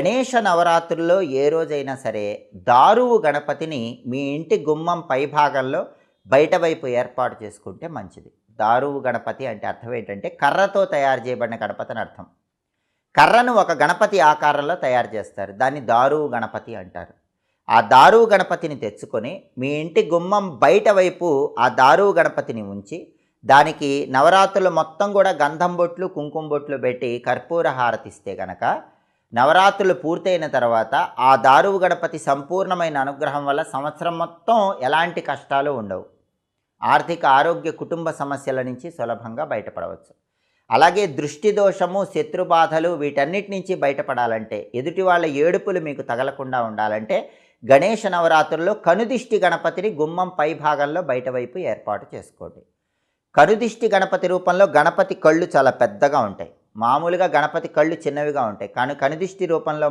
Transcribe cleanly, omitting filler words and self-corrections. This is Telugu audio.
గణేష నవరాత్రుల్లో ఏ రోజైనా సరే దారువు గణపతిని మీ ఇంటి గుమ్మం పైభాగంలో బయట వైపు ఏర్పాటు చేసుకుంటే మంచిది. దారువు గణపతి అంటే అర్థం ఏంటంటే కర్రతో తయారు చేయబడిన గణపతి అని అర్థం. కర్రను ఒక గణపతి ఆకారంలో తయారు చేస్తారు. దాన్ని దారువు గణపతి అంటారు. ఆ దారువు గణపతిని తెచ్చుకొని మీ ఇంటి గుమ్మం బయట వైపు ఆ దారువు గణపతిని ఉంచి దానికి నవరాత్రులు మొత్తం కూడా గంధం బొట్లు కుంకుమ బొట్లు పెట్టి కర్పూర హారతిస్తే గనక నవరాత్రులు పూర్తయిన తర్వాత ఆ దారువు గణపతి సంపూర్ణమైన అనుగ్రహం వల్ల సంవత్సరం మొత్తం ఎలాంటి కష్టాలు ఉండవు. ఆర్థిక ఆరోగ్య కుటుంబ సమస్యల నుంచి సులభంగా బయటపడవచ్చు. అలాగే దృష్టి దోషము శత్రుబాధలు వీటన్నిటి నుంచి బయటపడాలంటే ఎదుటి వాళ్ళ ఏడుపులు మీకు తగలకుండా ఉండాలంటే గణేష నవరాత్రుల్లో కనుదిష్టి గణపతిని గుమ్మం పై భాగంలో బయట వైపు ఏర్పాటు చేసుకోండి. కనుదిష్టి గణపతి రూపంలో గణపతి కళ్ళు చాలా పెద్దగా ఉంటాయి. మామూలుగా గణపతి కళ్ళు చిన్నవిగా ఉంటాయి, కానీ కనుదిష్టి రూపంలో